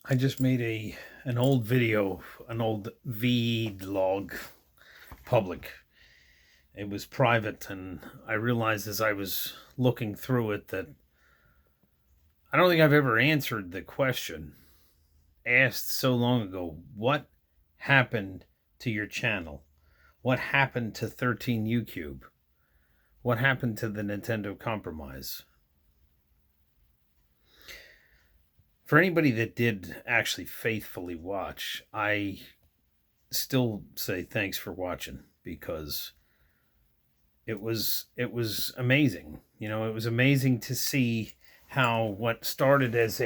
I just made an old video, an old vlog public. It was private, and I realized as I was looking through it that I don't think I've ever answered the question asked so long ago. What happened to your channel? What happened to 13ucube? What happened to the Nintendo compromise? For anybody that did actually faithfully watch, I still say thanks for watching, because it was amazing. It was amazing to see how what started as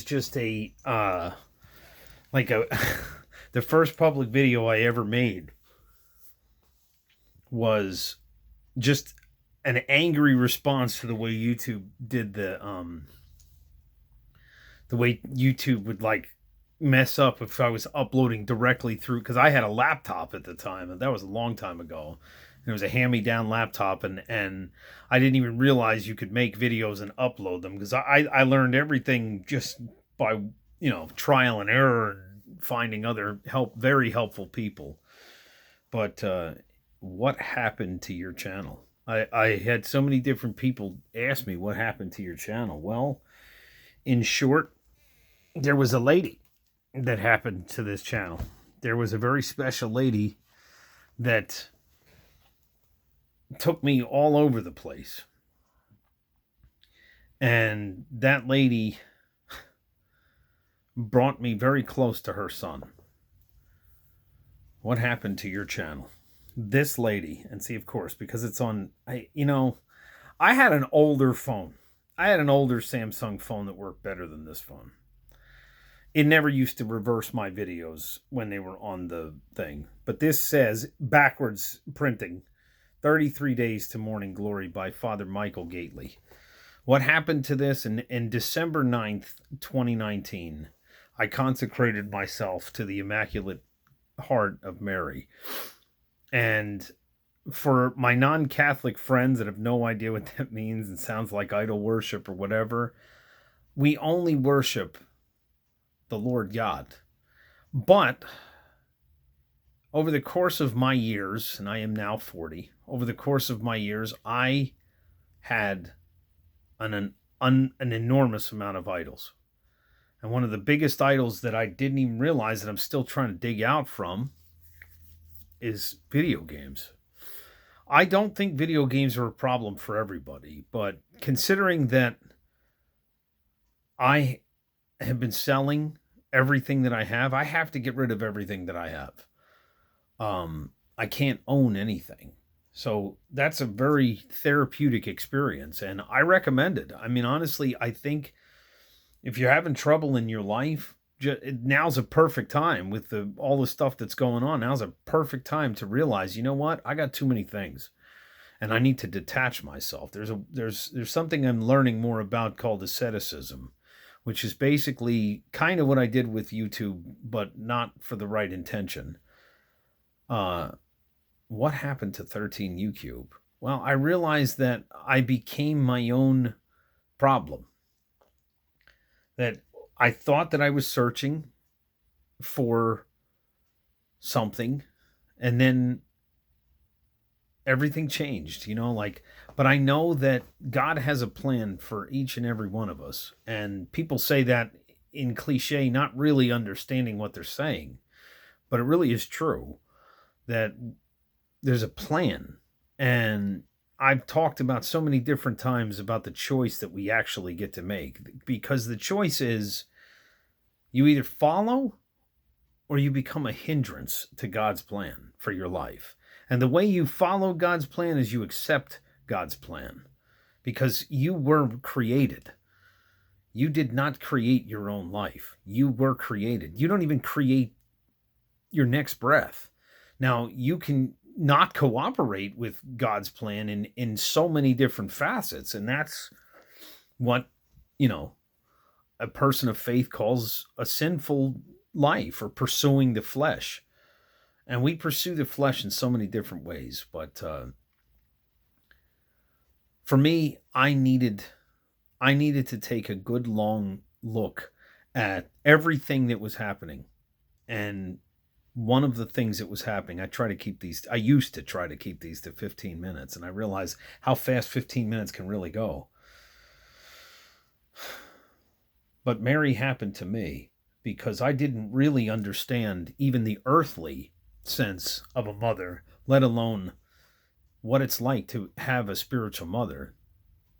just a like a the first public video I ever made was just an angry response to the way YouTube would like mess up if I was uploading directly through, because I had a laptop at the time, and that was a long time ago. It was a hand-me-down laptop, and I didn't even realize you could make videos and upload them, because I learned everything just by trial and error and finding other very helpful people. But what happened to your channel? I had so many different people ask me what happened to your channel. Well, in short, there was a lady that happened to this channel. There was a very special lady that took me all over the place. And that lady brought me very close to her son. What happened to your channel? This lady, and see, of course, because it's on, I had an older phone. I had an older Samsung phone that worked better than this phone. It never used to reverse my videos when they were on the thing. But this says, backwards printing, 33 Days to Morning Glory by Father Michael Gately. What happened to this? In December 9th, 2019, I consecrated myself to the Immaculate Heart of Mary. And for my non-Catholic friends that have no idea what that means and sounds like idol worship or whatever, we only worship the Lord God. But over the course of my years, and I am now 40, over the course of my years, I had an enormous amount of idols. And one of the biggest idols that I didn't even realize that I'm still trying to dig out from is video games. I don't think video games are a problem for everybody, but considering that I have been selling everything that I have to get rid of everything that I have. I can't own anything. So that's a very therapeutic experience, and I recommend it. I mean, honestly, I think if you're having trouble in your life, now's a perfect time with all the stuff that's going on. Now's a perfect time to realize, you know what? I got too many things, and I need to detach myself. There's something I'm learning more about called asceticism, which is basically kind of what I did with YouTube, but not for the right intention. What happened to 13ucube? Well, I realized that I became my own problem. That I thought that I was searching for something, and then everything changed, but I know that God has a plan for each and every one of us. And people say that in cliche, not really understanding what they're saying, but it really is true that there's a plan. And I've talked about so many different times about the choice that we actually get to make, because the choice is you either follow or you become a hindrance to God's plan for your life. And the way you follow God's plan is you accept God's plan, because you were created. You did not create your own life. You were created. You don't even create your next breath. Now, you can not cooperate with God's plan in so many different facets, and that's what, a person of faith calls a sinful life, or pursuing the flesh. And we pursue the flesh in so many different ways. But for me, I needed to take a good long look at everything that was happening. And one of the things that was happening, I used to try to keep these to 15 minutes, and I realized how fast 15 minutes can really go. But Mary happened to me because I didn't really understand even the earthly sense of a mother, let alone what it's like to have a spiritual mother.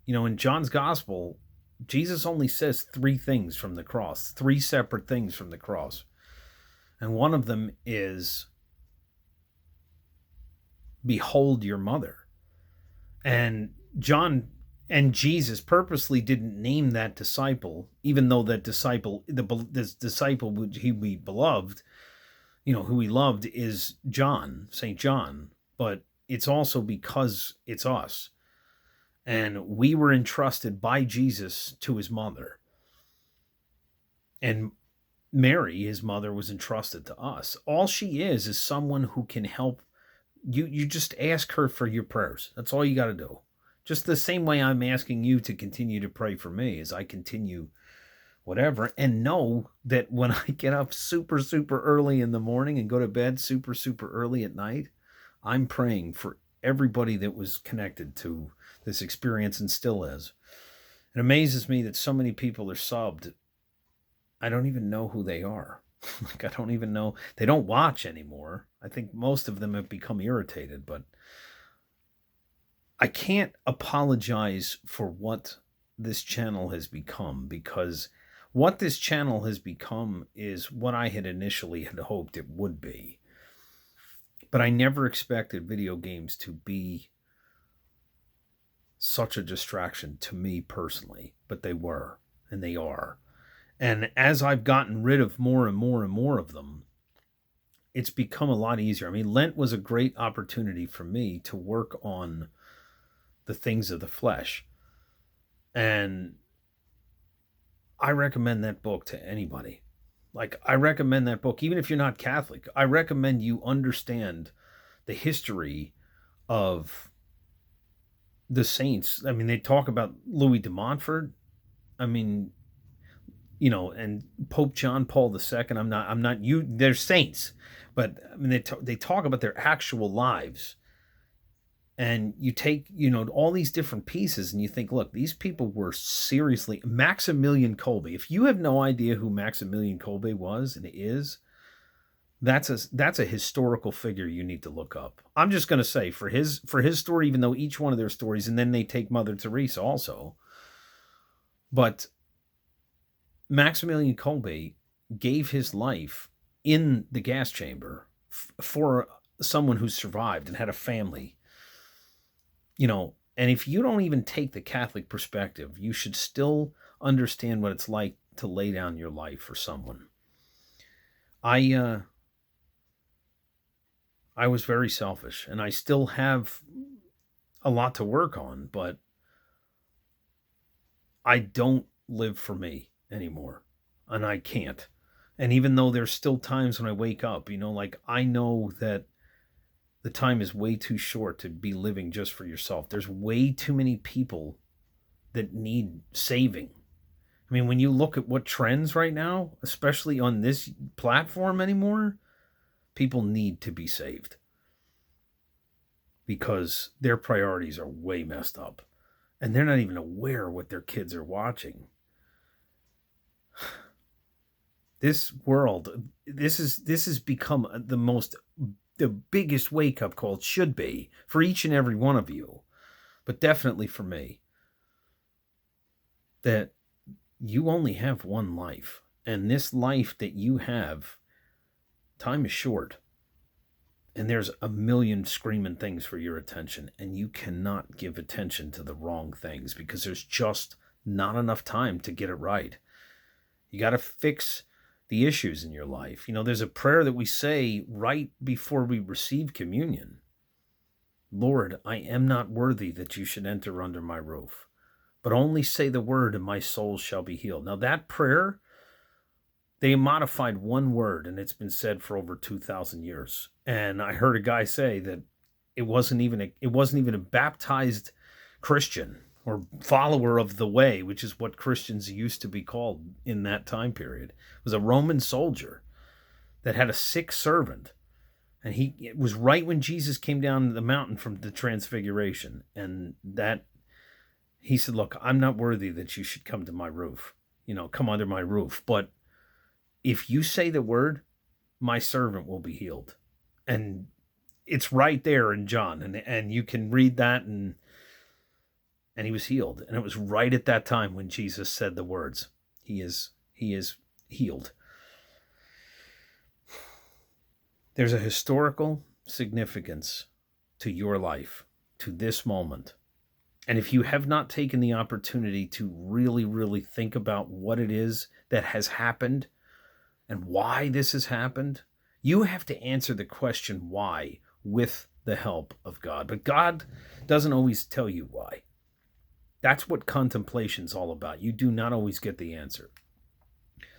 In John's gospel, Jesus only says three things from the cross, three separate things from the cross. And one of them is, behold your mother. And Jesus purposely didn't name that disciple, even though that disciple, this disciple would he be beloved, who he loved is John, St. John. But it's also because it's us. And we were entrusted by Jesus to his mother. And Mary, his mother, was entrusted to us. All she is someone who can help you. You just ask her for your prayers. That's all you got to do. Just the same way I'm asking you to continue to pray for me as I continue whatever. And know that when I get up super, super early in the morning and go to bed super, super early at night, I'm praying for everybody that was connected to this experience and still is. It amazes me that so many people are subbed. I don't even know who they are. I don't even know. They don't watch anymore. I think most of them have become irritated, but I can't apologize for what this channel has become, because what this channel has become is what I had initially had hoped it would be. But I never expected video games to be such a distraction to me personally, but they were, and they are. And as I've gotten rid of more and more and more of them, it's become a lot easier. I mean, Lent was a great opportunity for me to work on the things of the flesh. And I recommend that book to anybody. I recommend that book, even if you're not Catholic. I recommend you understand the history of the saints. I mean, they talk about Louis de Montfort. I mean, and Pope John Paul II. They're saints, but I mean, they talk about their actual lives. And you take, all these different pieces and you think, look, these people were seriously. Maximilian Kolbe. If you have no idea who Maximilian Kolbe was and is, that's a historical figure you need to look up. I'm just going to say for his story, even though each one of their stories, and then they take Mother Teresa also. But Maximilian Kolbe gave his life in the gas chamber for someone who survived and had a family. And if you don't even take the Catholic perspective, you should still understand what it's like to lay down your life for someone. I was very selfish, and I still have a lot to work on, but I don't live for me anymore, and I can't. And even though there's still times when I wake up, I know that the time is way too short to be living just for yourself. There's way too many people that need saving. I mean, when you look at what trends right now, especially on this platform anymore, people need to be saved because their priorities are way messed up and they're not even aware what their kids are watching. This world, this has become the biggest wake-up call. It should be for each and every one of you, but definitely for me, that you only have one life, and this life that you have, time is short, and there's a million screaming things for your attention, and you cannot give attention to the wrong things because there's just not enough time to get it right. You got to fix the issues in your life. There's a prayer that we say right before we receive communion. Lord, I am not worthy that you should enter under my roof, but only say the word and my soul shall be healed. Now that prayer, they modified one word and it's been said for over 2,000 years. And I heard a guy say that it wasn't even a baptized Christian or follower of the way, which is what Christians used to be called in that time period, was a Roman soldier that had a sick servant. And it was right when Jesus came down the mountain from the transfiguration. And that he said, look, I'm not worthy that you should come to my roof, come under my roof. But if you say the word, my servant will be healed. And it's right there in John. And you can read that, and he was healed. And it was right at that time when Jesus said the words, he is healed. There's a historical significance to your life, to this moment. And if you have not taken the opportunity to really, really think about what it is that has happened and why this has happened, you have to answer the question why with the help of God. But God doesn't always tell you why. That's what contemplation's all about. You do not always get the answer.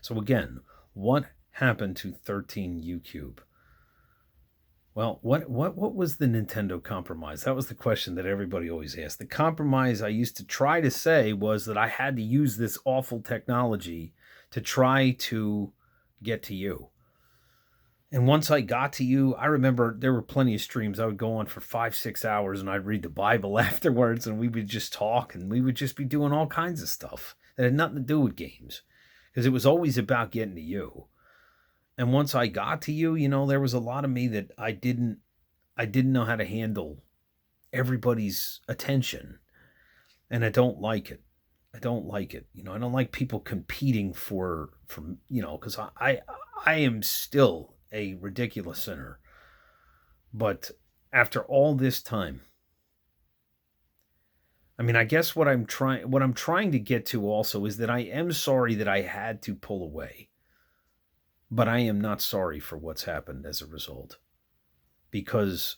So again, what happened to 13ucube? Well, what was the Nintendo compromise? That was the question that everybody always asked. The compromise I used to try to say was that I had to use this awful technology to try to get to you. And once I got to you, I remember there were plenty of streams. I would go on for 5-6 hours, and I'd read the Bible afterwards, and we would just talk, and we would just be doing all kinds of stuff that had nothing to do with games, because it was always about getting to you. And once I got to you, there was a lot of me that I didn't know how to handle everybody's attention. And I don't like it. I don't like it. I don't like people competing for because I am still a ridiculous sinner. But after all this time, I guess what I'm trying to get to also is that I am sorry that I had to pull away. But I am not sorry for what's happened as a result, because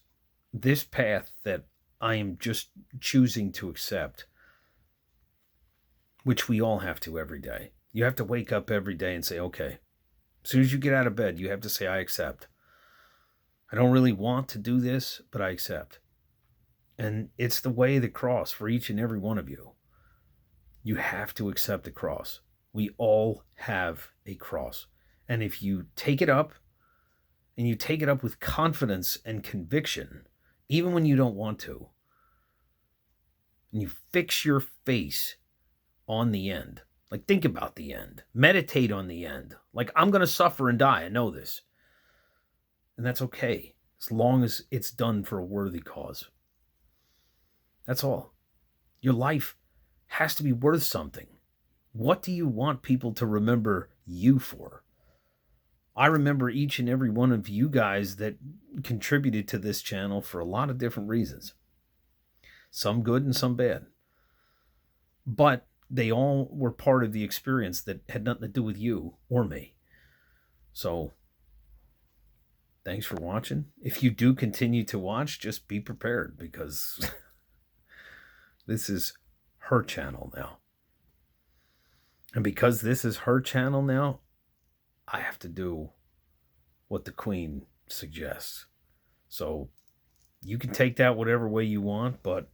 this path that I am just choosing to accept, which we all have to every day. You have to wake up every day and say, okay, as soon as you get out of bed, you have to say, I accept. I don't really want to do this, but I accept. And it's the way of the cross for each and every one of you. You have to accept the cross. We all have a cross. And if you take it up, and you take it up with confidence and conviction, even when you don't want to, and you fix your face on the end, like think about the end, meditate on the end, like I'm going to suffer and die, I know this. And that's okay, as long as it's done for a worthy cause. That's all. Your life has to be worth something. What do you want people to remember you for? I remember each and every one of you guys that contributed to this channel for a lot of different reasons. Some good and some bad. But they all were part of the experience that had nothing to do with you or me. So, thanks for watching. If you do continue to watch, just be prepared, because this is her channel now. And because this is her channel now, I have to do what the Queen suggests. So you can take that whatever way you want, but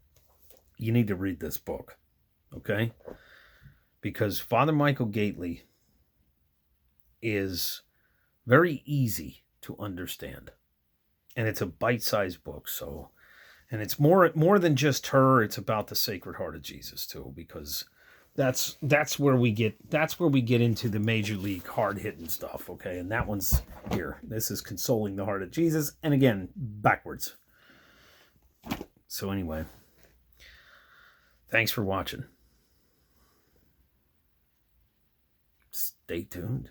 you need to read this book, okay? Because Father Michael Gately is very easy to understand. And it's a bite-sized book, so... And it's more than just her, it's about the Sacred Heart of Jesus, too, because... That's where we get into the major league hard-hitting stuff, okay? And that one's here. This is Consoling the Heart of Jesus, and again, backwards. So anyway, thanks for watching. Stay tuned.